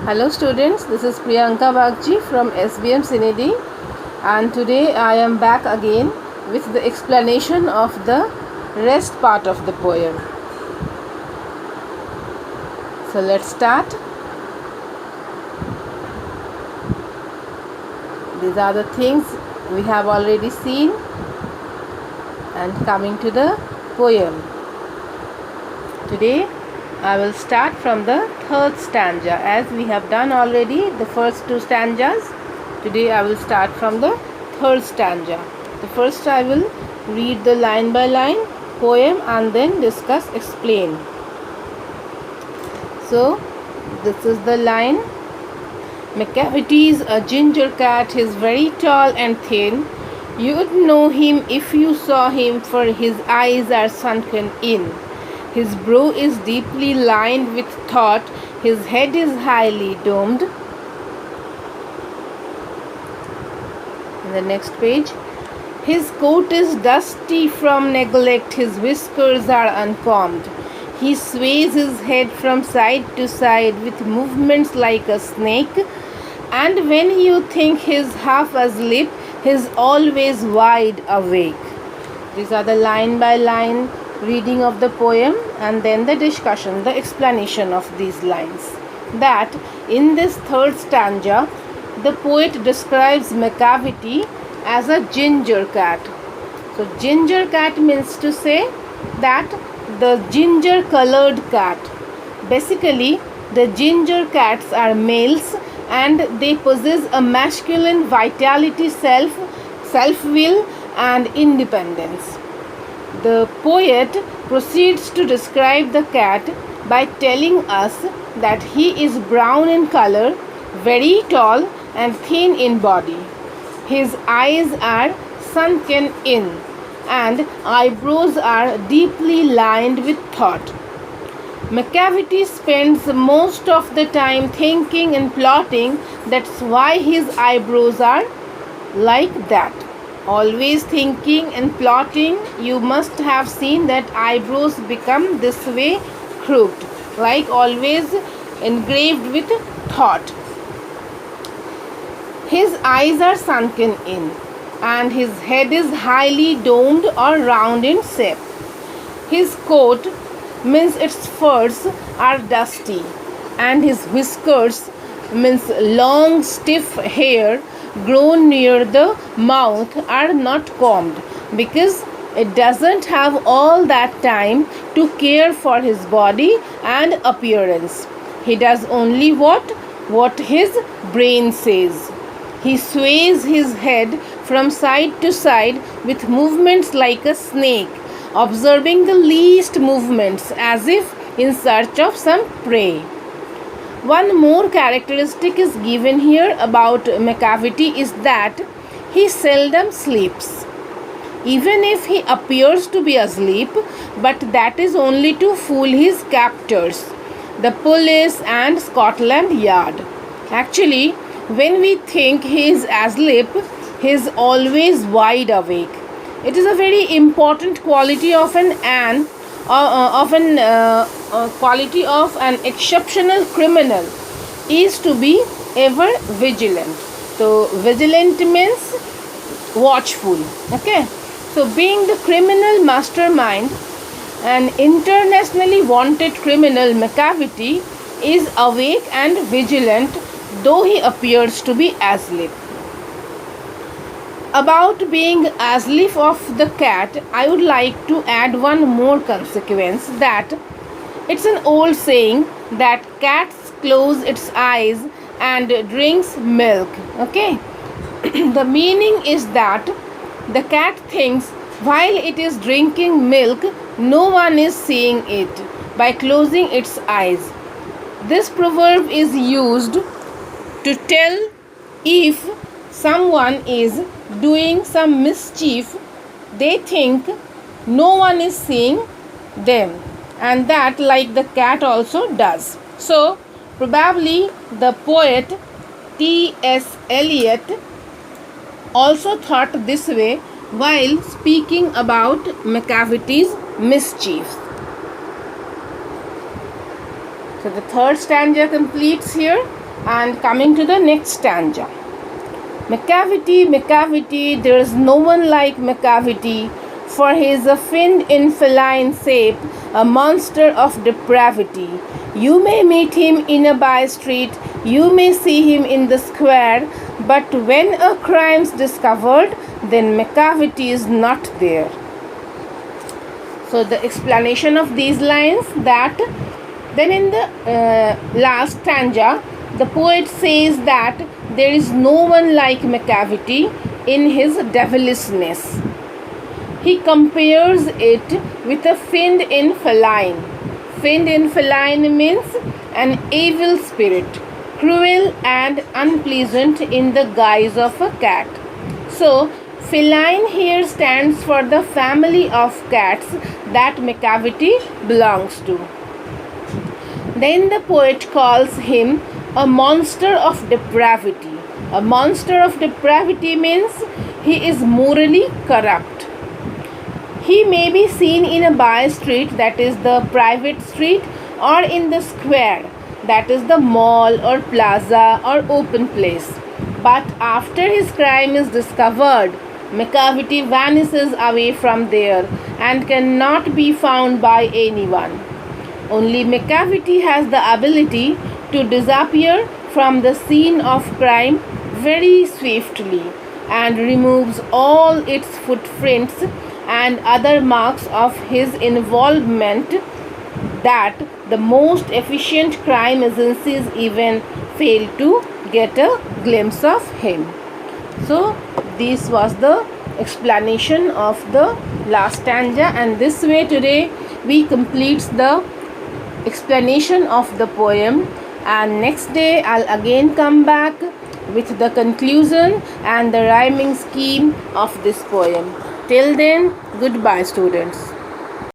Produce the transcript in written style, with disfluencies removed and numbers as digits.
Hello students, this is Priyanka Bagchi from SVM Sinidih, and today I am back again with the explanation of the rest part of the poem. So let's start. These are the things we have already seen, and coming to the poem. Today I will start from the third stanza, as we have done already the first two stanzas. Today I will start from the third stanza. The first I will read the line by line poem and then discuss, explain. So this is the line. Macavity's a ginger cat, he's very tall and thin. You'd know him if you saw him, for his eyes are sunken in. His brow is deeply lined with thought, his head is highly domed. In the next page, his coat is dusty from neglect, his whiskers are uncombed. He sways his head from side to side with movements like a snake, and when you think he's half asleep, he's always wide awake. These are the line by line reading of the poem, and then the discussion, the explanation of these lines. That in this third stanza, the poet describes Macavity as a ginger cat. So ginger cat means to say that the ginger colored cat. Basically, the ginger cats are males and they possess a masculine vitality, self-will and independence. The poet proceeds to describe the cat by telling us that he is brown in color, very tall and thin in body. His eyes are sunken in and eyebrows are deeply lined with thought. Macavity spends most of the time thinking and plotting. That's why his eyebrows are like that. Always thinking and plotting. You must have seen that eyebrows become this way crooked, like always engraved with thought. His eyes are sunken in and his head is highly domed or round in shape. His coat means its furs are dusty, and his whiskers means long stiff hair grown near the mouth are not combed, because it doesn't have all that time to care for his body and appearance. He does only what his brain says. He sways his head from side to side with movements like a snake, observing the least movements as if in search of some prey. One more characteristic is given here about Macavity is that he seldom sleeps, even if he appears to be asleep, but that is only to fool his captors, the police and Scotland Yard. Actually, when we think he is asleep, he is always wide awake. It is a very important quality of quality of an exceptional criminal is to be ever vigilant. So vigilant means watchful. Okay. So being the criminal mastermind, an internationally wanted criminal, Macavity is awake and vigilant, though he appears to be asleep. About being asleep of the cat, I would like to add one more consequence, that it's an old saying that cats close its eyes and drinks milk. Okay. The meaning is that the cat thinks while it is drinking milk, no one is seeing it, by closing its eyes. This proverb is used to tell if someone is doing some mischief, they think no one is seeing them, and that like the cat also does. So probably the poet T.S. Eliot also thought this way while speaking about Macavity's mischief. So the third stanza completes here. And coming to the next stanza. Macavity, Macavity, there is no one like Macavity, for he is a fiend in feline shape, a monster of depravity. You may meet him in a by street, you may see him in the square, but when a crime's discovered, then Macavity is not there. So the explanation of these lines that then in the last stanza, the poet says that there is no one like Macavity in his devilishness. He compares it with a fiend in feline. Fiend in feline means an evil spirit, cruel and unpleasant in the guise of a cat. So, feline here stands for the family of cats that Macavity belongs to. Then the poet calls him a monster of depravity. A monster of depravity means he is morally corrupt. He may be seen in a by street, that is the private street, or in the square, that is the mall or plaza or open place. But after his crime is discovered, Macavity vanishes away from there and cannot be found by anyone. Only Macavity has the ability to disappear from the scene of crime very swiftly and removes all its footprints and other marks of his involvement that the most efficient crime agencies even fail to get a glimpse of him. So this was the explanation of the last stanza, and this way today we complete the explanation of the poem, and next day I'll again come back with the conclusion and the rhyming scheme of this poem. Till then, goodbye students.